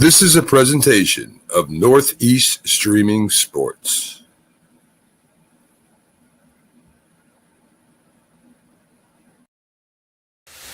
This is a presentation of Northeast Streaming Sports.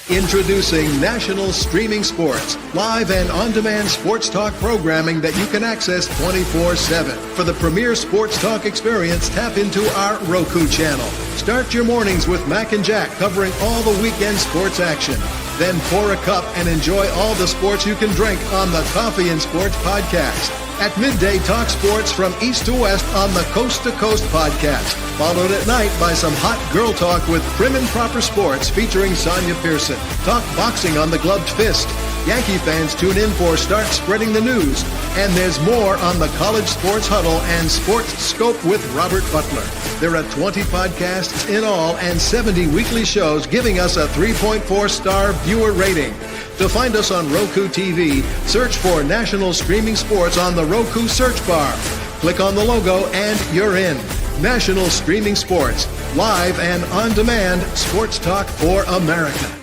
Introducing National Streaming Sports, live and on-demand sports talk programming that you can access 24/7. For the premier sports talk experience, tap into our Roku channel. Start your mornings with Mac and Jack covering all the weekend sports action. Then pour a cup and enjoy all the sports you can drink on the Coffee and Sports podcast. At midday, talk sports from east to west on the Coast to Coast podcast. Followed at night by some hot girl talk with Prim and Proper Sports featuring Sonia Pearson. Talk boxing on the Gloved Fist. Yankee fans tune in for Start Spreading the News. And there's more on the College Sports Huddle and Sports Scope with Robert Butler. There are 20 podcasts in all and 70 weekly shows giving us a 3.4-star viewer rating. To find us on Roku TV, search for National Streaming Sports on the Roku search bar. Click on the logo and you're in. National Streaming Sports, live and on-demand sports talk for America.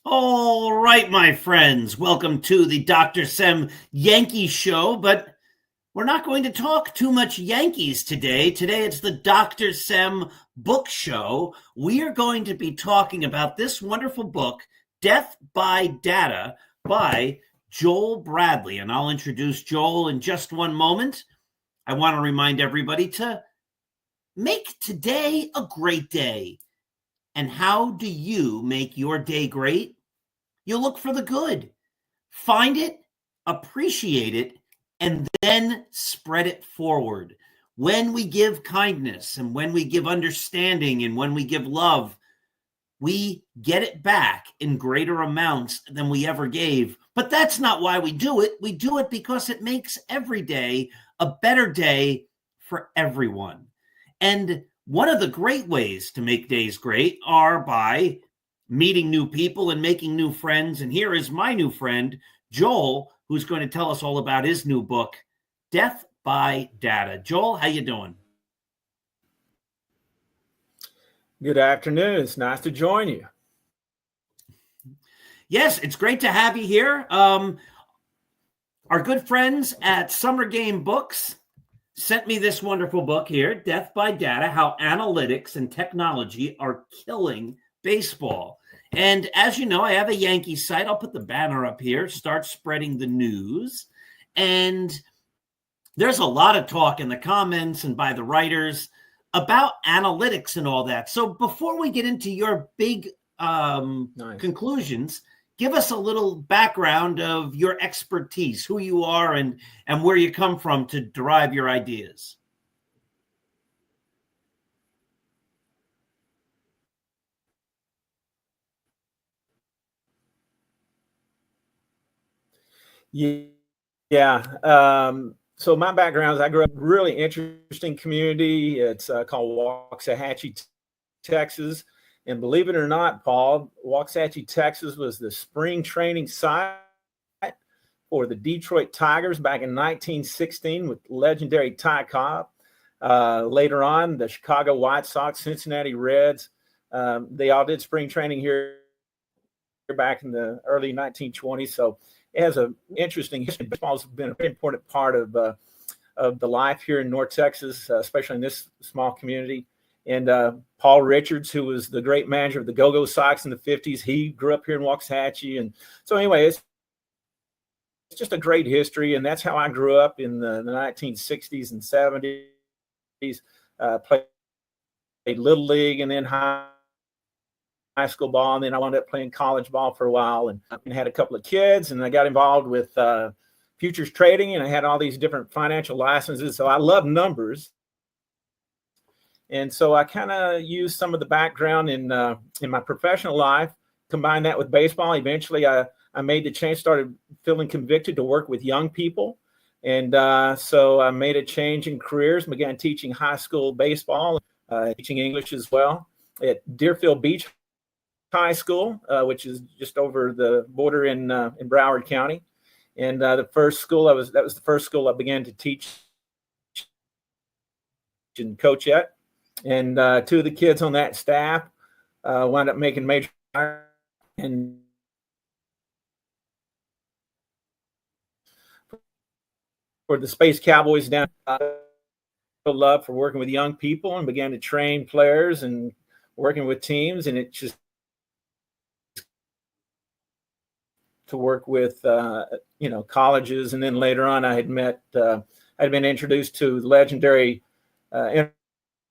All right, my friends, welcome to the Dr. Sem Yankee Show, but we're not going to talk too much Yankees today. Today it's the Dr. Sem Book Show. We are going to be talking about this wonderful book, Death by Data, by Joel Bradley. And I'll introduce Joel in just one moment. I want to remind everybody to make today a great day. And how do you make your day great? You look for the good. Find it, appreciate it, and then spread it forward. When we give kindness and when we give understanding and when we give love, we get it back in greater amounts than we ever gave. But that's not why we do it. We do it because it makes every day a better day for everyone. And one of the great ways to make days great are by meeting new people and making new friends. And here is my new friend, Joel, who's going to tell us all about his new book, Death by Data. Joel, how you doing? Good afternoon. It's nice to join you. Yes, it's great to have you here. Our good friends at Summer Game Books sent me this wonderful book here, Death by Data, How Analytics and Technology Are Killing Baseball. And as you know, I have a Yankees site. I'll put the banner up here, Start Spreading the News. And there's a lot of talk in the comments and by the writers about analytics and all that. So before we get into your big conclusions, give us a little background of your expertise, who you are and where you come from to derive your ideas. Yeah. So my background is I grew up in a really interesting community. It's called Waxahachie, Texas. And believe it or not, Paul, Waxahachie, Texas was the spring training site for the Detroit Tigers back in 1916 with legendary Ty Cobb. Later on, the Chicago White Sox, Cincinnati Reds, they all did spring training here back in the early 1920s. So it has an interesting history. Baseball has been a very important part of the life here in North Texas, especially in this small community. And Paul Richards, who was the great manager of the Go-Go Sox in the 50s, he grew up here in Waxahachie. And so anyway, it's just a great history. And that's how I grew up in the 1960s and 70s. Played Little League and then high school ball. And then I wound up playing college ball for a while and had a couple of kids. And I got involved with futures trading, and I had all these different financial licenses. So I love numbers. And so I kind of used some of the background in my professional life, combined that with baseball. Eventually, I made the change, started feeling convicted to work with young people. And so I made a change in careers, began teaching high school baseball, teaching English as well at Deerfield Beach High School, which is just over the border in Broward County. And the first school that was the first school I began to teach and coach at. And two of the kids on that staff wound up making major, and the Space Cowboys down. Love for working with young people and began to train players and working with teams, and it just to work with colleges, and then later on I had been introduced to the legendary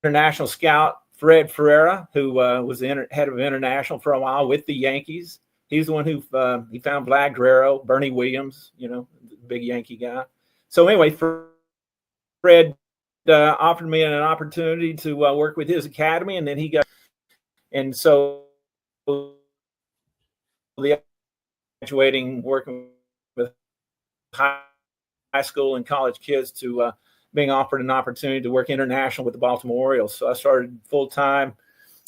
international scout Fred Ferreira, who was the head of international for a while with the Yankees. He's the one who he found Vlad Guerrero, Bernie Williams, the big Yankee guy. So anyway, Fred offered me an opportunity to work with his academy, and then and so the graduating, working with high school and college kids to being offered an opportunity to work international with the Baltimore Orioles. So I started full time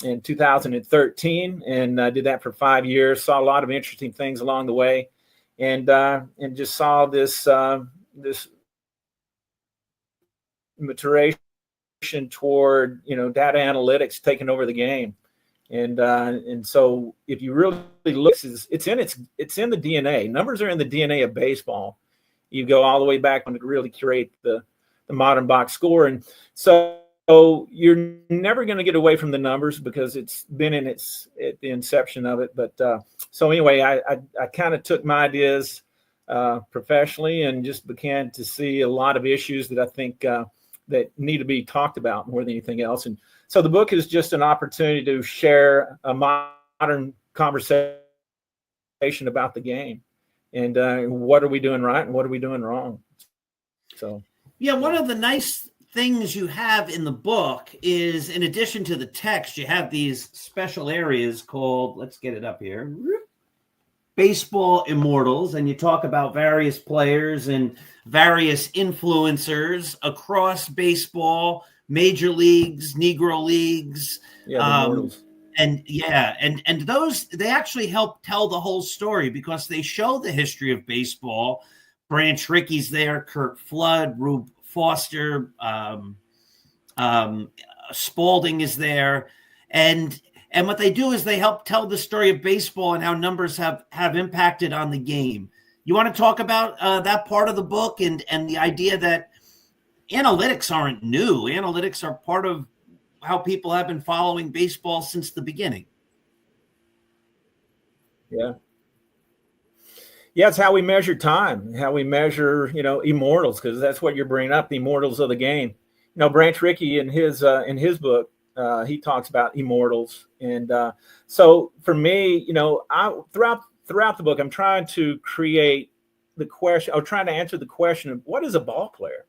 in 2013 and did that for 5 years. Saw a lot of interesting things along the way, and just saw this maturation toward data analytics taking over the game, and so if you really look, it's in the DNA. Numbers are in the DNA of baseball. You go all the way back to really create the modern box score, and so you're never going to get away from the numbers because it's been at the inception of it. But so anyway, I kind of took my ideas professionally and just began to see a lot of issues that I think that need to be talked about more than anything else. And so the book is just an opportunity to share a modern conversation about the game and what are we doing right and what are we doing wrong. So yeah, one of the nice things you have in the book is, in addition to the text, you have these special areas called, let's get it up here, Baseball Immortals, and you talk about various players and various influencers across baseball, major leagues, Negro leagues. Yeah, the Immortals. And those, they actually help tell the whole story because they show the history of baseball. Branch Rickey's there, Kurt Flood, Rube Foster, Spalding is there, and what they do is they help tell the story of baseball and how numbers have impacted on the game. You want to talk about that part of the book and the idea that analytics aren't new. Analytics are part of how people have been following baseball since the beginning. Yeah. Yeah, it's how we measure time, how we measure, immortals, because that's what you're bringing up, the immortals of the game. Branch Rickey in his book, he talks about immortals. And so for me, I throughout the book, I'm trying to create the question, I'm trying to answer the question of what is a ball player?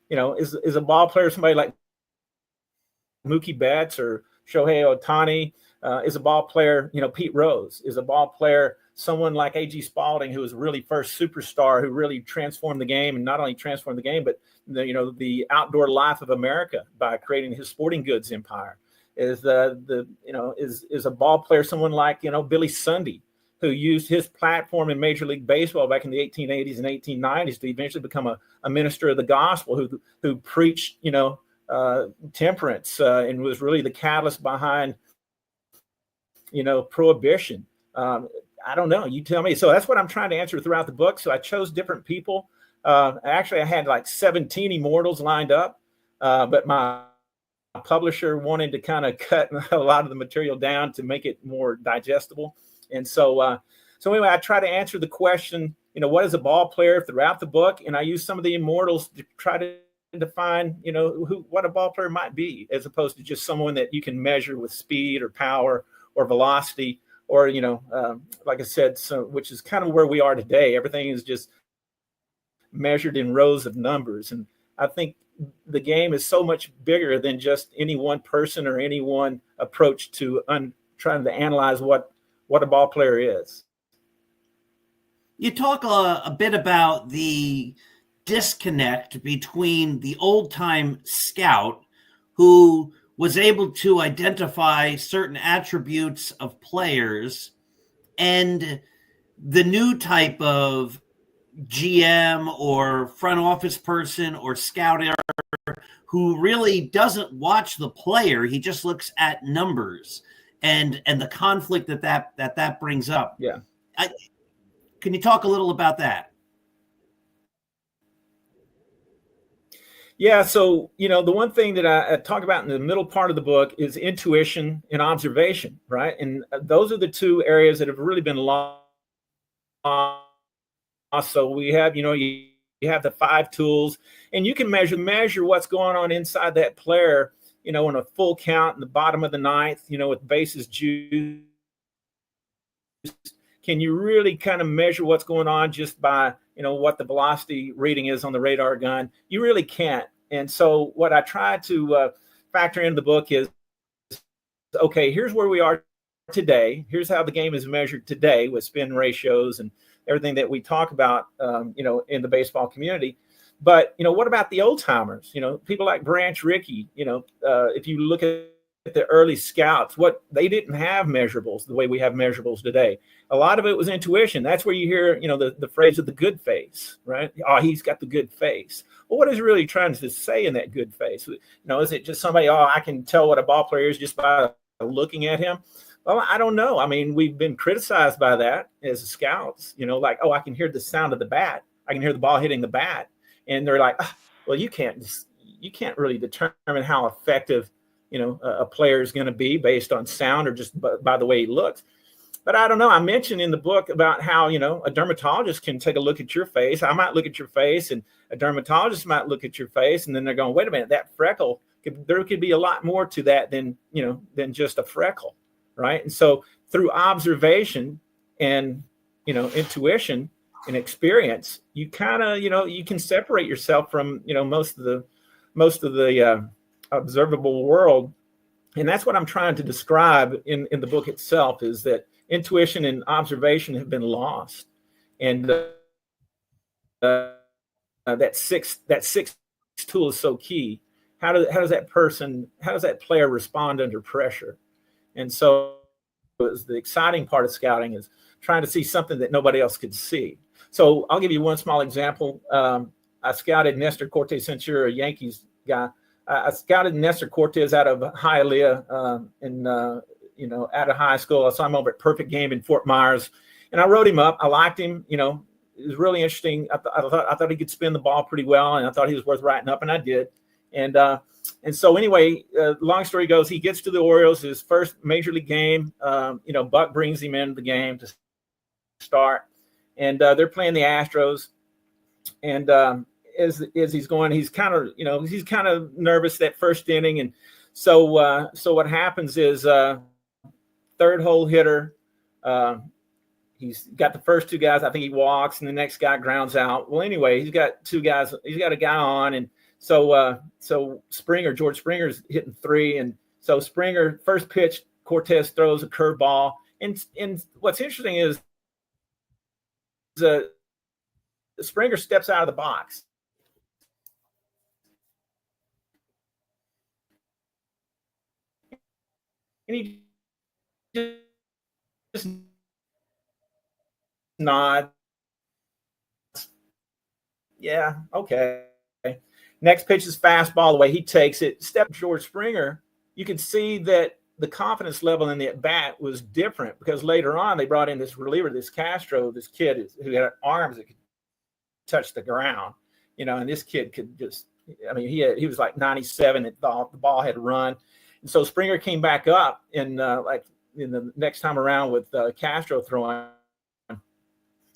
Is a ball player somebody like Mookie Betts or Shohei Ohtani? Is a ball player, Pete Rose? Is a ball player someone like A.G. Spalding, who was really first superstar, who really transformed the game, and not only transformed the game, but the outdoor life of America by creating his sporting goods empire? Is is a ball player someone like Billy Sunday, who used his platform in Major League Baseball back in the 1880s and 1890s to eventually become a minister of the gospel, who preached temperance and was really the catalyst behind prohibition. I don't know. You tell me. So that's what I'm trying to answer throughout the book. So I chose different people. Actually, I had like 17 immortals lined up, but my publisher wanted to kind of cut a lot of the material down to make it more digestible. And so anyway, I try to answer the question, what is a ball player throughout the book? And I use some of the immortals to try to define, what a ball player might be, as opposed to just someone that you can measure with speed or power or velocity. Or, like I said, which is kind of where we are today. Everything is just measured in rows of numbers. And I think the game is so much bigger than just any one person or any one approach to trying to analyze what a ball player is. You talk a bit about the disconnect between the old-time scout who was able to identify certain attributes of players and the new type of GM or front office person or scouter who really doesn't watch the player. He just looks at numbers and the conflict that brings up. Yeah. Can you talk a little about that? Yeah, so the one thing that I talk about in the middle part of the book is intuition and observation, right? And those are the two areas that have really been lost. So we have, you have the five tools, and you can measure what's going on inside that player, in a full count in the bottom of the ninth, with bases juiced. Can you really kind of measure what's going on just by, what the velocity reading is on the radar gun? You really can't. And so what I try to factor into the book is, okay, here's where we are today. Here's how the game is measured today with spin ratios and everything that we talk about, in the baseball community. But, what about the old timers? People like Branch Rickey, if you look at the early scouts, what they didn't have measurables the way we have measurables today. A lot of it was intuition. That's where you hear, the phrase of the good face, right? Oh, he's got the good face. Well, what is he really trying to say in that good face? Is it just somebody, I can tell what a ball player is just by looking at him? Well, I don't know. I mean, we've been criticized by that as scouts, like, I can hear the sound of the bat. I can hear the ball hitting the bat. And they're like, well, you can't really determine how effective, a player is going to be based on sound or just by the way he looks. But I don't know. I mentioned in the book about how, a dermatologist can take a look at your face. I might look at your face, and a dermatologist might look at your face, and then they're going, wait a minute, that freckle, there could be a lot more to that than just a freckle, right? And so through observation and, intuition and experience, you kind of, you can separate yourself from, most of the observable world. And that's what I'm trying to describe in the book itself, is that intuition and observation have been lost. And that sixth tool is so key. How does that player respond under pressure? And so the exciting part of scouting is trying to see something that nobody else could see. So I'll give you one small example. I scouted Nestor Cortes, since you're a Yankees guy. I scouted Nestor Cortes out of Hialeah out of high school. I saw him over at Perfect Game in Fort Myers, and I wrote him up. I liked him. It was really interesting. I thought he could spin the ball pretty well, and I thought he was worth writing up, and I did. And so anyway, long story goes, he gets to the Orioles, his first major league game. Buck brings him into the game to start, and they're playing the Astros. And as he's going, he's kind of nervous that first inning, and so what happens is third hole hitter. He's got the first two guys. I think he walks, and the next guy grounds out. Well, anyway, he's got two guys. He's got a guy on, and so George Springer's hitting three, and so Springer, first pitch, Cortes throws a curveball, and what's interesting is Springer steps out of the box. And he just nods. Yeah, okay. Next pitch is fastball. The way he takes it, step George Springer, you can see that the confidence level in the at bat was different, because later on they brought in this reliever, this Castro, this kid who had arms that could touch the ground, and this kid could just, he was like 97 and thought the ball had run. And so Springer came back up in the next time around with Castro throwing,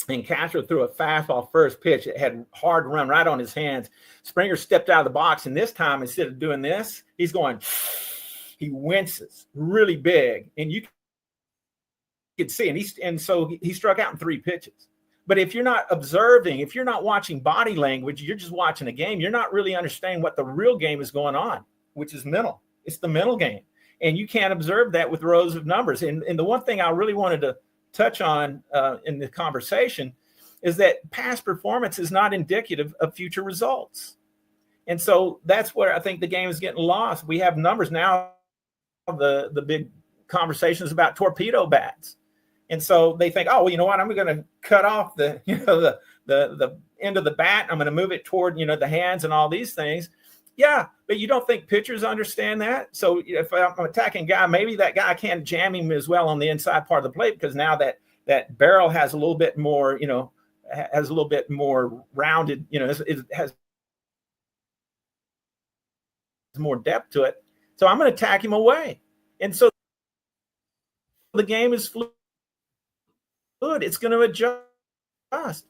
and Castro threw a fastball first pitch. It had hard run right on his hands. Springer stepped out of the box, and this time, instead of doing this, he's going, he winces really big, and you could see, and so he struck out in three pitches. But if you're not observing, if you're not watching body language, you're just watching a game, you're not really understanding what the real game is going on, which is mental. It's the mental game. And you can't observe that with rows of numbers. And the one thing I really wanted to touch on in the conversation is that past performance is not indicative of future results. And so that's where I think the game is getting lost. We have numbers now. The big conversations about torpedo bats. And so they think, oh, well, you know what? I'm going to cut off the end of the bat. I'm going to move it toward, the hands and all these things. Yeah, but you don't think pitchers understand that? So if I'm attacking a guy, maybe that guy can't jam him as well on the inside part of the plate, because now that barrel has a little bit more, has a little bit more rounded, it has more depth to it. So I'm going to tack him away. And so the game is fluid. It's going to adjust.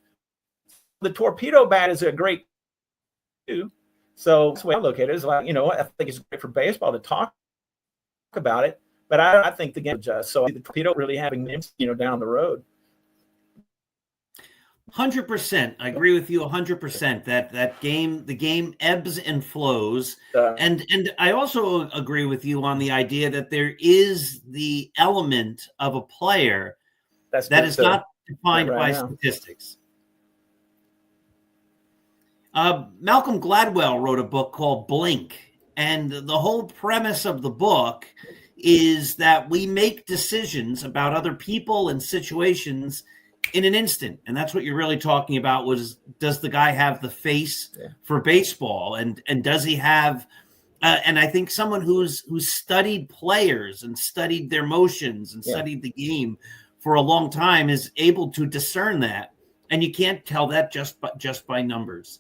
The torpedo bat is a great too. So that's the way I look at it. Is like, I think it's great for baseball to talk about it, but I think the game adjusts. So the torpedo really having names, down the road. 100%. I agree with you 100%. That game, the game ebbs and flows, and I also agree with you on the idea that there is the element of a player that is not defined by statistics. Malcolm Gladwell wrote a book called Blink, and the whole premise of the book is that we make decisions about other people and situations in an instant. And that's what you're really talking about was, does the guy have the face for baseball? And does he have, and I think someone who's studied players and studied their motions and studied the game for a long time is able to discern that. And you can't tell that just by numbers.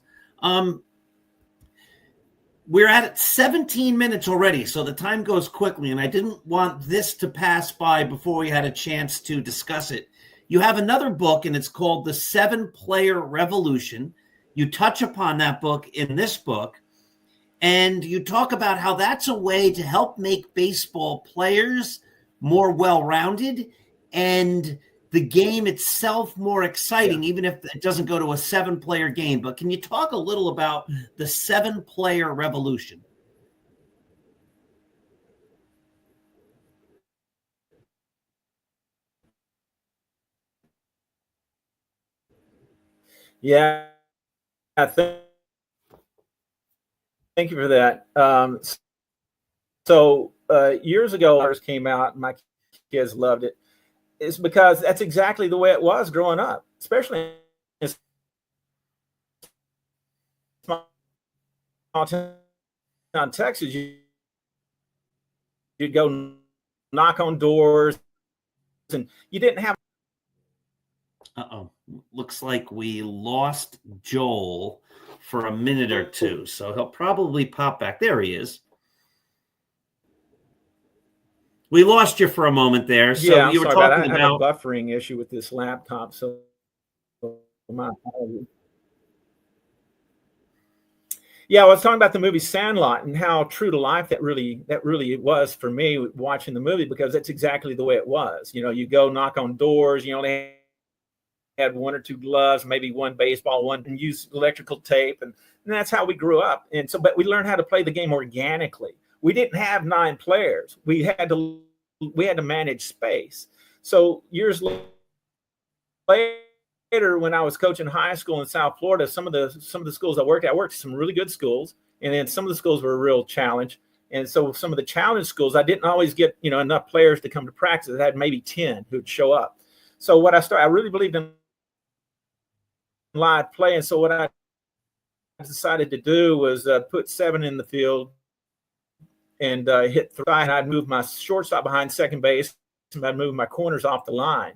We're at 17 minutes already, so the time goes quickly, and I didn't want this to pass by before we had a chance to discuss it. You have another book, and it's called The 7-Player Revolution. You touch upon that book in this book, and you talk about how that's a way to help make baseball players more well-rounded and the game itself more exciting, even if it doesn't go to a 7-player game. But can you talk a little about the 7-Player Revolution? Yeah, thank you for that. Years ago, ours came out, and my kids loved it. It's because that's exactly the way it was growing up, especially in small town Texas. You'd go knock on doors, and you didn't have. Uh-oh. Looks like we lost Joel for a minute or two, so he'll probably pop back. There he is. We lost you for a moment there. So you were talking about. I have a buffering issue with this laptop, so my apologies. Yeah, I was talking about the movie Sandlot and how true to life that really was for me watching the movie, because that's exactly the way it was. You go knock on doors. You only had one or two gloves, maybe one baseball, and use electrical tape, and that's how we grew up. And so, but we learned how to play the game organically. We didn't have 9 players. We had to manage space. So years later, when I was coaching high school in South Florida, some of the schools I worked at some really good schools, and then some of the schools were a real challenge. And so some of the challenge schools, I didn't always get enough players to come to practice. I had maybe 10 who'd show up. So I really believed in live play, and so what I decided to do was put 7 in the field and hit 3. And I'd move my shortstop behind second base, and I'd move my corners off the line.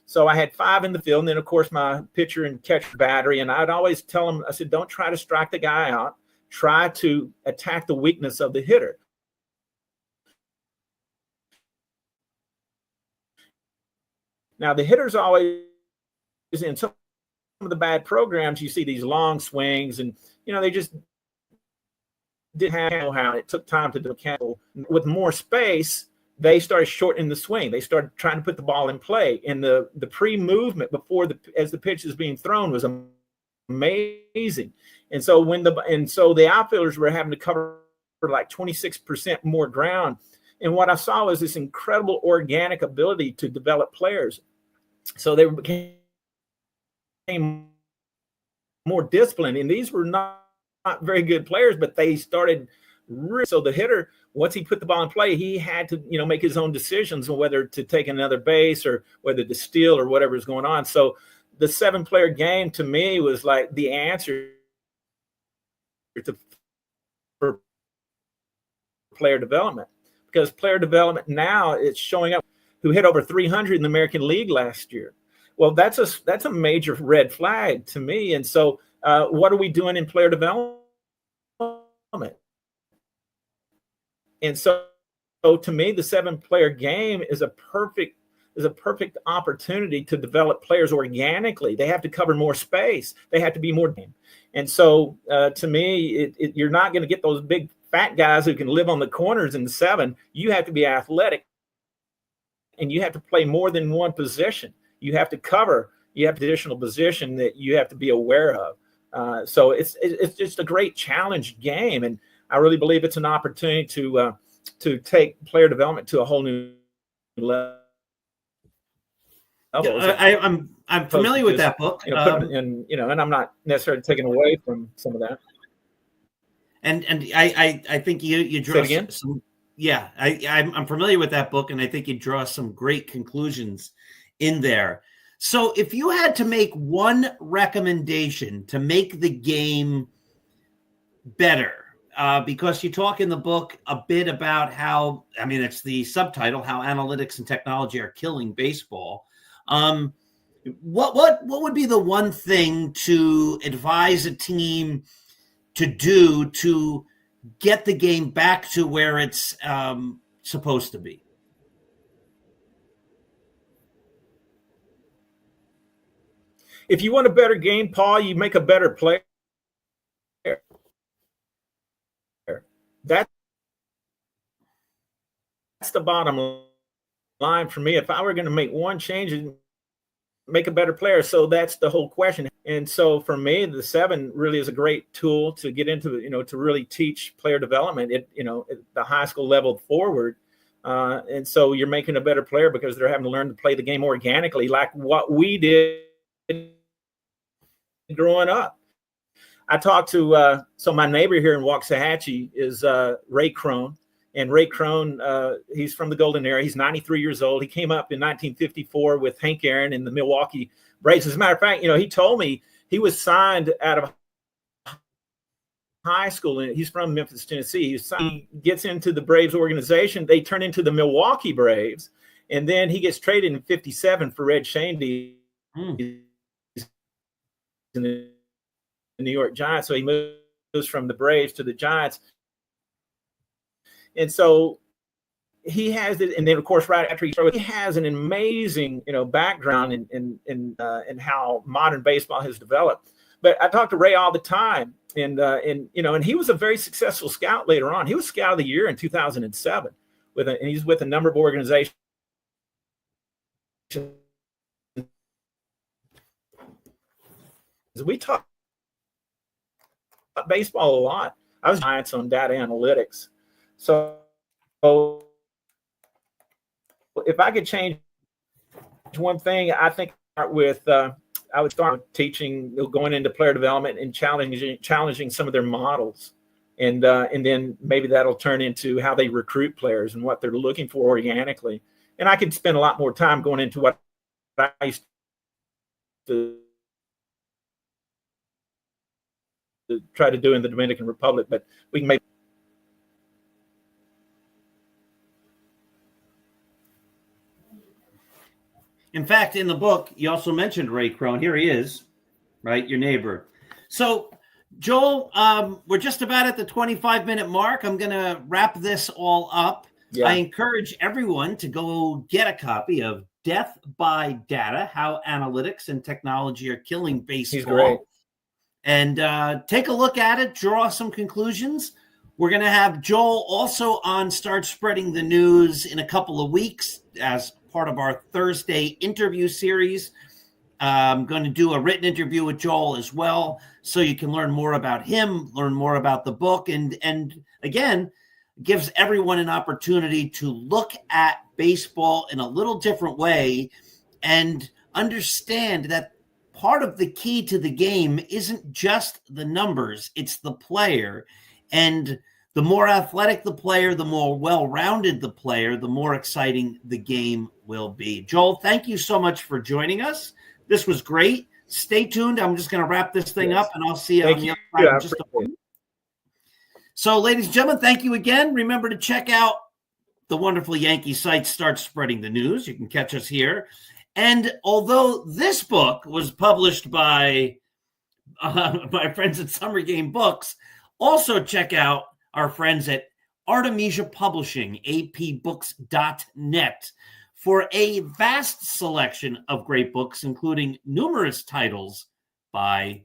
So I had 5 in the field, and then of course my pitcher and catcher battery. And I'd always tell them, I said, don't try to strike the guy out. Try to attack the weakness of the hitter. Now the hitter's always in some of the bad programs. You see these long swings, and they just didn't have how. It took time to do. With more space, they started shortening the swing. They started trying to put the ball in play, and the pre-movement as the pitch is being thrown was amazing. And so the outfielders were having to cover like 26% more ground. And what I saw was this incredible organic ability to develop players. So they became more disciplined, and these were not very good players, but they started. So the hitter, once he put the ball in play, he had to, make his own decisions on whether to take another base or whether to steal or whatever is going on. So the 7-player game to me was like the answer for player development, because player development now it's showing up who hit over 300 in the American League last year. Well, that's a major red flag to me. And so what are we doing in player development? And so to me, the 7-player game is a perfect opportunity to develop players organically. They have to cover more space. They have to be more game. And so to me, you're not going to get those big fat guys who can live on the corners in the 7. You have to be athletic, and you have to play more than one position. You have to cover. You have additional position that you have to be aware of. So it's just a great challenge game, and I really believe it's an opportunity to take player development to a whole new level. I'm familiar with that book, and I'm not necessarily taking away from some of that. And I think you draw some. Yeah, I'm familiar with that book, and I think you draw some great conclusions in there. So, if you had to make one recommendation to make the game better, because you talk in the book a bit about how, it's the subtitle, how analytics and technology are killing baseball. What would be the one thing to advise a team to do to get the game back to where it's supposed to be? If you want a better game, Paul, you make a better player. That's the bottom line for me. If I were going to make one change and make a better player, so that's the whole question. And so for me, the 7 really is a great tool to get into, to really teach player development at the high school level forward. And so you're making a better player because they're having to learn to play the game organically, like what we did growing up. I talked to so my neighbor here in Waxahachie is Ray Crone, and Ray Crone, he's from the Golden Era. He's 93 years old. He came up in 1954 with Hank Aaron in the Milwaukee Braves. As a matter of fact, he told me he was signed out of high school, and he's from Memphis, Tennessee. He gets into the Braves organization. They turn into the Milwaukee Braves, and then he gets traded in 57 for Red Shandy. In the New York Giants, so he moves from the Braves to the Giants, and so he has it. And then, of course, right after he has an amazing, background in how modern baseball has developed. But I talk to Ray all the time, and he was a very successful scout later on. He was Scout of the Year in 2007 and he's with a number of organizations. We talk about baseball a lot. I was Giants on data analytics. So if I could change one thing, I think I would start teaching, going into player development and challenging some of their models. And then maybe that'll turn into how they recruit players and what they're looking for organically. And I could spend a lot more time going into what I used to try to do in the Dominican Republic, but we can make. In fact, in the book, you also mentioned Ray Crone. Here he is, right? Your neighbor. So, Joel, we're just about at the 25-minute mark. I'm going to wrap this all up. Yeah. I encourage everyone to go get a copy of Death by Data, How Analytics and Technology Are Killing Baseball. He's great. And take a look at it, draw some conclusions. We're going to have Joel also on Start Spreading the News in a couple of weeks as part of our Thursday interview series. I'm going to do a written interview with Joel as well, so you can learn more about him, learn more about the book, and again, gives everyone an opportunity to look at baseball in a little different way and understand that part of the key to the game isn't just the numbers, it's the player. And the more athletic the player, the more well-rounded the player, the more exciting the game will be. Joel, thank you so much for joining us. This was great. Stay tuned. I'm just going to wrap this thing up, and I'll see you on the other side in just a moment. So, ladies and gentlemen, thank you again. Remember to check out the wonderful Yankee site, Start Spreading the News. You can catch us here. And although this book was published by my friends at Summer Game Books, also check out our friends at Artemisia Publishing, apbooks.net, for a vast selection of great books, including numerous titles by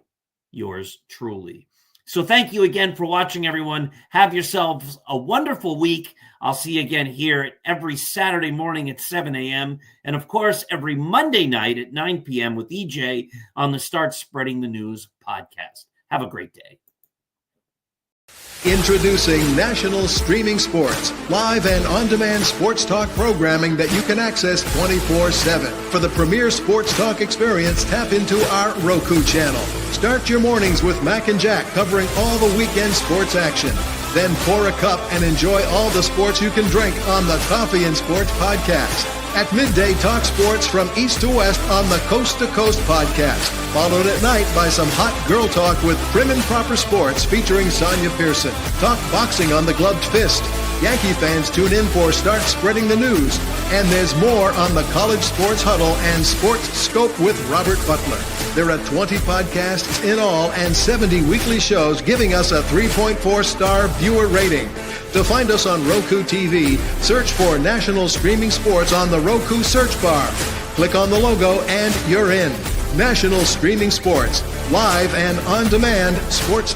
yours truly. So thank you again for watching, everyone. Have yourselves a wonderful week. I'll see you again here every Saturday morning at 7 a.m. and, of course, every Monday night at 9 p.m. with EJ on the Start Spreading the News podcast. Have a great day. Introducing National Streaming Sports, live and on-demand sports talk programming that you can access 24/7. For the premier sports talk experience, tap into our Roku channel. Start your mornings with Mac and Jack covering all the weekend sports action. Then pour a cup and enjoy all the sports you can drink on the Coffee and Sports podcast. At midday, talk sports from east to west on the Coast to Coast podcast. Followed at night by some hot girl talk with Prim and Proper Sports featuring Sonia Pearson. Talk boxing on the Gloved Fist. Yankee fans tune in for Start Spreading the News. And there's more on the College Sports Huddle and Sports Scope with Robert Butler. There are 20 podcasts in all and 70 weekly shows, giving us a 3.4-star viewer rating. To find us on Roku TV, search for National Streaming Sports on the Roku search bar. Click on the logo and you're in. National Streaming Sports, live and on-demand sports